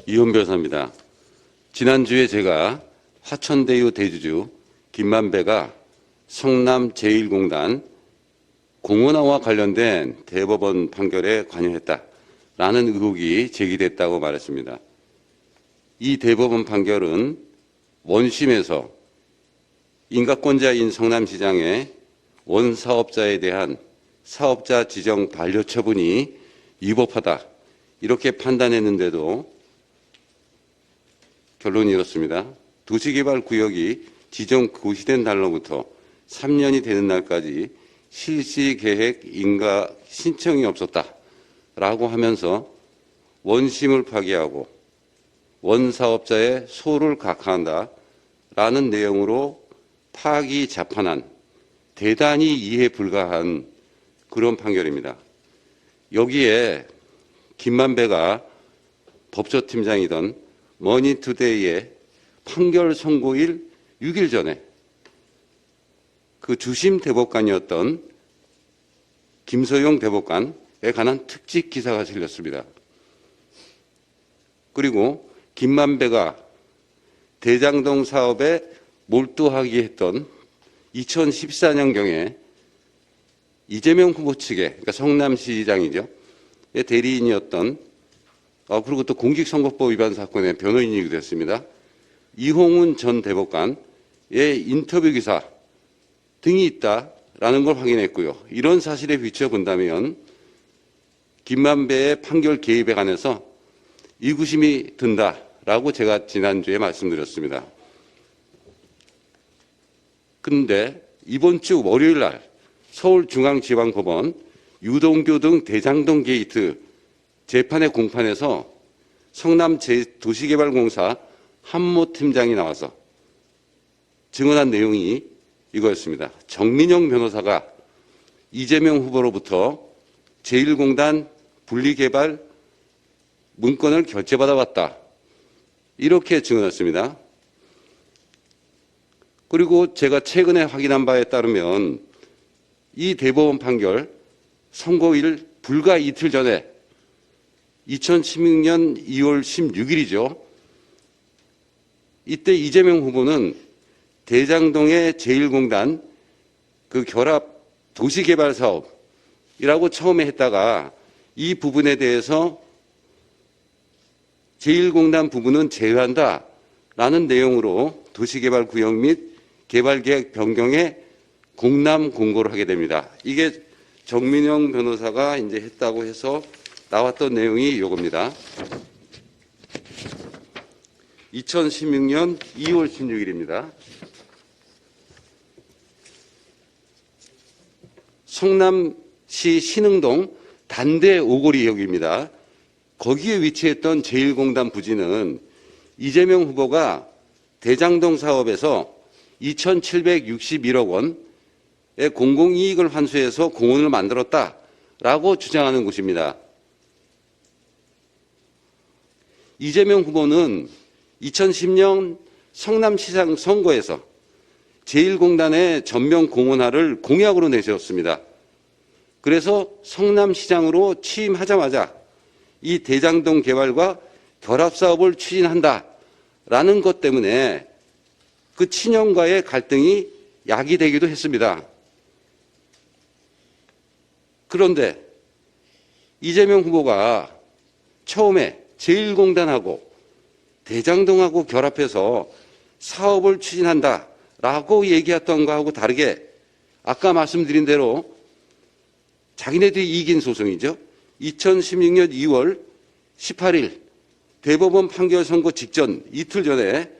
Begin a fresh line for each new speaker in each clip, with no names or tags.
이혼 변호사입니다. 지난주에 제가 화천대유 대주주 김만배가 성남 제1공단 공원화와 관련된 대법원 판결에 관여했다라는 의혹이 제기됐다고 말했습니다. 이 대법원 판결은 원심에서 인가권자인 성남시장의 원사업자에 대한 사업자 지정 반려 처분이 위법하다 이렇게 판단했는데도 결론이 이렇습니다. 도시개발구역이 지정 고시된 날로부터 3년이 되는 날까지 실시계획 인가 신청이 없었다라고 하면서 원심을 파기하고 원사업자의 소를 각하한다라는 내용으로 파기자판한 대단히 이해 불가한 그런 판결입니다. 여기에 김만배가 법조팀장이던 머니투데이의 판결 선고일 6일 전에 그 주심 대법관이었던 김소영 대법관에 관한 특집 기사가 실렸습니다. 그리고 김만배가 대장동 사업에 몰두하게 했던 2014년경에 이재명 후보 측에, 그러니까 성남시장이죠, 대리인이었던 그리고 또 공직선거법 위반 사건의 변호인이기도 했습니다. 이홍훈 전 대법관의 인터뷰 기사 등이 있다라는 걸 확인했고요. 이런 사실에 비추어 본다면 김만배의 판결 개입에 관해서 의구심이 든다라고 제가 지난주에 말씀드렸습니다. 그런데 이번 주 월요일 날 서울중앙지방법원 유동교 등 대장동 게이트 재판의 공판에서 성남 도시개발공사 한모 팀장이 나와서 증언한 내용이 이거였습니다. 정민영 변호사가 이재명 후보로부터 제1공단 분리개발 문건을 결제받아왔다. 이렇게 증언했습니다. 그리고 제가 최근에 확인한 바에 따르면 이 대법원 판결 선고일 불과 이틀 전에 2016년 2월 16일이죠. 이때 이재명 후보는 대장동의 제1공단 그 결합 도시개발 사업이라고 처음에 했다가 이 부분에 대해서 제1공단 부분은 제외한다라는 내용으로 도시개발구역 및 개발계획 변경에 공람 공고를 하게 됩니다. 이게 정민영 변호사가 이제 했다고 해서 나왔던 내용이 이겁니다. 2016년 2월 16일입니다. 성남시 신흥동 단대 오거리역입니다. 거기에 위치했던 제1공단 부지는 이재명 후보가 대장동 사업에서 2,761억 원의 공공이익을 환수해서 공원을 만들었다라고 주장하는 곳입니다. 이재명 후보는 2010년 성남시장 선거에서 제1공단의 전면 공원화를 공약으로 내세웠습니다. 그래서 성남시장으로 취임하자마자 이 대장동 개발과 결합사업을 추진한다라는 것 때문에 그 친형과의 갈등이 야기되기도 했습니다. 그런데 이재명 후보가 처음에 제1공단하고 대장동하고 결합해서 사업을 추진한다라고 얘기했던 거하고 다르게 아까 말씀드린 대로 자기네들이 이긴 소송이죠. 2016년 2월 18일 대법원 판결 선고 직전 이틀 전에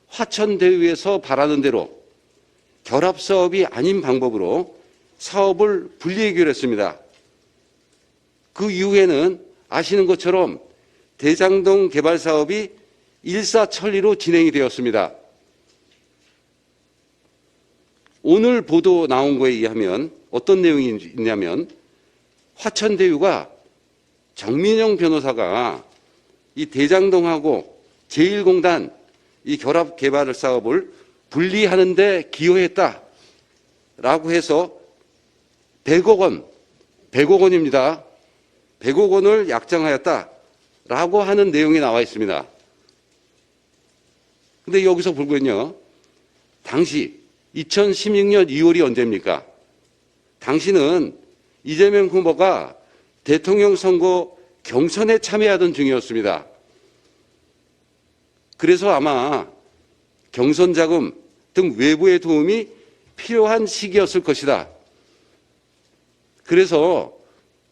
화천대유에서 바라는 대로 결합사업이 아닌 방법으로 사업을 분리해결 했습니다. 그 이후에는 아시는 것처럼 대장동 개발 사업이 일사천리로 진행이 되었습니다. 오늘 보도 나온 거에 의하면 어떤 내용이 있냐면 화천대유가 정민영 변호사가 이 대장동하고 제1공단 이 결합 개발 사업을 분리하는 데 기여했다라고 해서 100억 원입니다. 100억 원을 약정하였다. 라고 하는 내용이 나와 있습니다. 근데 여기서 보면요. 당시 2016년 2월이 언제입니까? 당시는 이재명 후보가 대통령 선거 경선에 참여하던 중이었습니다. 그래서 아마 경선 자금 등 외부의 도움이 필요한 시기였을 것이다. 그래서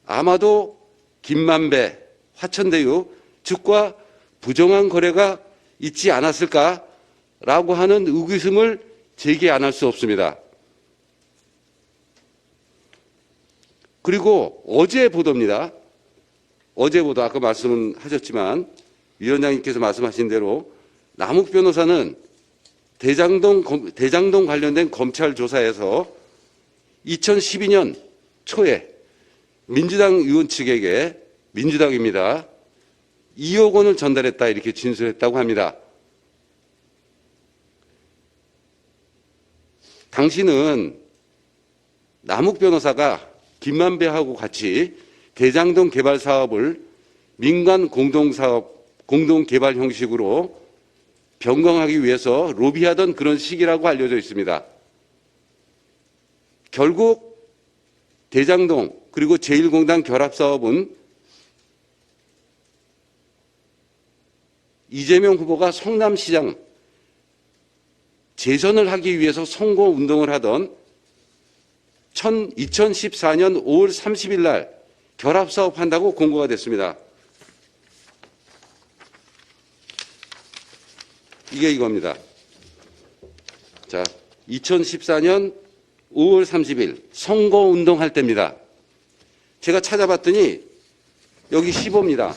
아마도 김만배, 화천대유 측과 부정한 거래가 있지 않았을까라고 하는 의구심을 제기 안 할 수 없습니다. 그리고 어제 보도입니다. 어제 보도 아까 말씀은 하셨지만 위원장님께서 말씀하신 대로 남욱 변호사는 대장동 관련된 검찰 조사에서 2012년 초에 민주당 의원 측에게 민주당입니다. 2억 원을 전달했다 이렇게 진술했다고 합니다. 당시는 남욱 변호사가 김만배하고 같이 대장동 개발 사업을 민간 공동사업, 공동개발 형식으로 변경하기 위해서 로비하던 그런 시기라고 알려져 있습니다. 결국 대장동 그리고 제1공단 결합사업은 이재명 후보가 성남시장 재선을 하기 위해서 선거운동을 하던 2014년 5월 30일 날 결합사업한다고 공고가 됐습니다. 이게 이겁니다. 자, 2014년 5월 30일 선거운동할 때입니다. 제가 찾아봤더니 여기 15입니다.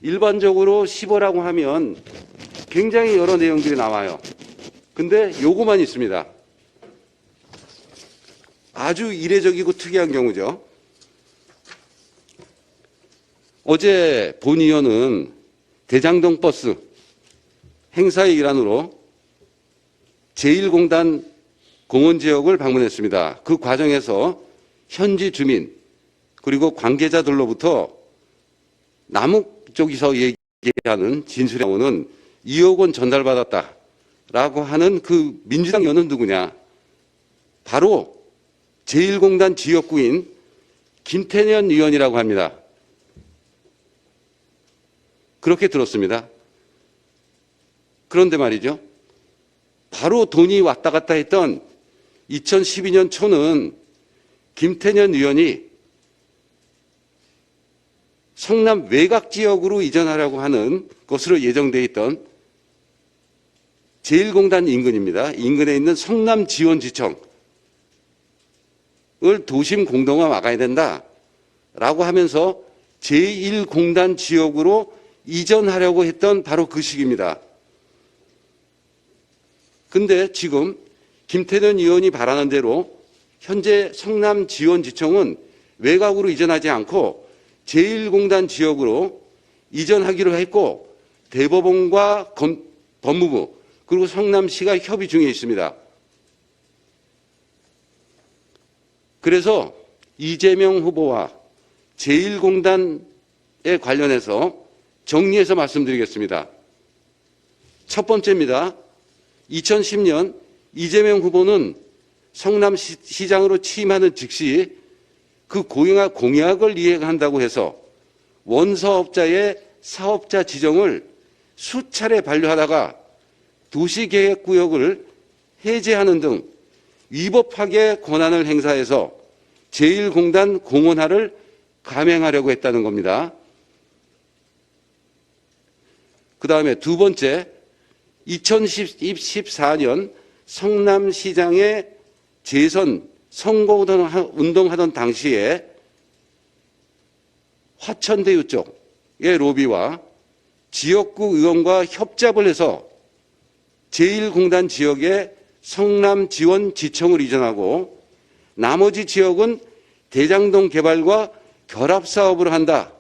일반적으로 15라고 하면 굉장히 여러 내용들이 나와요. 근데 요거만 있습니다. 아주 이례적이고 특이한 경우죠. 어제 본 의원은 대장동 버스 행사의 일환으로 제1공단 공원 지역을 방문했습니다. 그 과정에서 현지 주민 그리고 관계자들로부터 남욱 쪽에서 얘기하는 진술에는 2억 원 전달받았다라고 하는 그 민주당 의원은 누구냐? 바로 제1공단 지역구인 김태년 의원이라고 합니다. 그렇게 들었습니다. 그런데 말이죠. 바로 돈이 왔다 갔다 했던 2012년 초는 김태년 의원이 성남 외곽 지역으로 이전하려고 하는 것으로 예정돼 있던 제1공단 인근입니다. 인근에 있는 성남지원지청을 도심 공동화 막아야 된다라고 하면서 제1공단 지역으로 이전하려고 했던 바로 그 시기입니다. 근데 지금 김태년 의원이 바라는 대로 현재 성남지원지청은 외곽으로 이전하지 않고 제1공단 지역으로 이전하기로 했고 대법원과 법무부 그리고 성남시가 협의 중에 있습니다. 그래서 이재명 후보와 제1공단에 관련해서 정리해서 말씀드리겠습니다. 첫 번째입니다. 2010년 이재명 후보는 성남시장으로 취임하는 즉시 그 공약을 이행한다고 해서 원사업자의 사업자 지정을 수차례 반려하다가 도시계획구역을 해제하는 등 위법하게 권한을 행사해서 제1공단 공원화를 감행하려고 했다는 겁니다. 그 다음에 두 번째, 2014년 성남시장의 재선 선거운동하던 당시에 화천대유 쪽의 로비와 지역구 의원과 협잡을 해서 제1공단 지역에 성남지원지청을 이전하고 나머지 지역은 대장동 개발과 결합사업을 한다.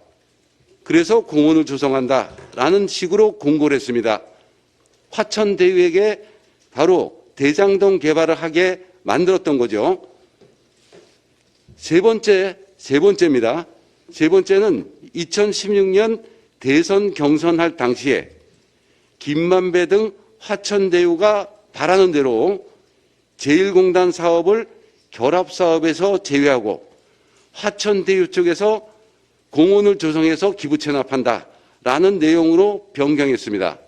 그래서 공원을 조성한다라는 식으로 공고를 했습니다. 화천대유에게 바로 대장동 개발을 하게 만들었던 거죠. 세 번째입니다. 세 번째는 2016년 대선 경선할 당시에 김만배 등 화천대유가 바라는 대로 제1공단 사업을 결합사업에서 제외하고 화천대유 쪽에서 공원을 조성해서 기부 체납한다라는 내용으로 변경했습니다.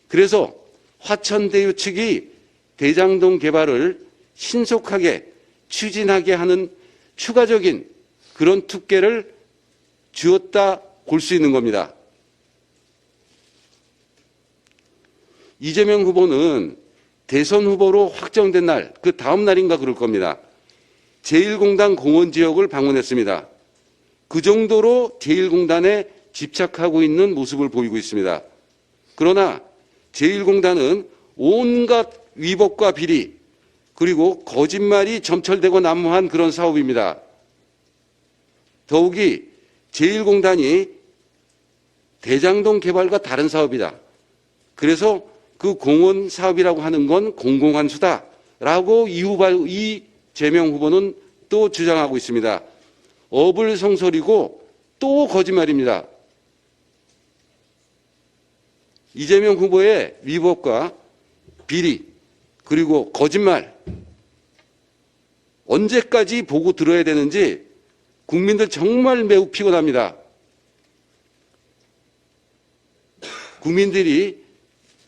그래서 화천대유 측이 대장동 개발을 신속하게 추진하게 하는 추가적인 그런 특혜를 주었다 볼 수 있는 겁니다. 이재명 후보는 대선 후보로 확정된 날, 그 다음 날인가 그럴 겁니다. 제1공단 공원 지역을 방문했습니다. 그 정도로 제1공단에 집착하고 있는 모습을 보이고 있습니다. 그러나 제1공단은 온갖 위법과 비리 그리고 거짓말이 점철되고 난무한 그런 사업입니다. 더욱이 제1공단이 대장동 개발과 다른 사업이다. 그래서 그 공원 사업이라고 하는 건 공공한 수다라고 이재명 후보는 또 주장하고 있습니다. 어불성설이고 또 거짓말입니다. 이재명 후보의 위법과 비리 그리고 거짓말 언제까지 보고 들어야 되는지 국민들 정말 매우 피곤합니다. 국민들이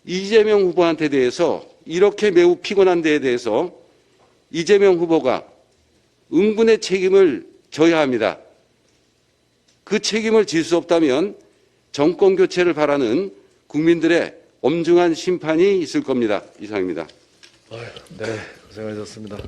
이재명 후보한테 대해서 이렇게 매우 피곤한 데에 대해서 이재명 후보가 응분의 책임을 져야 합니다. 그 책임을 질 수 없다면 정권 교체를 바라는 국민들의 엄중한 심판이 있을 겁니다. 이상입니다.
네, 고생하셨습니다.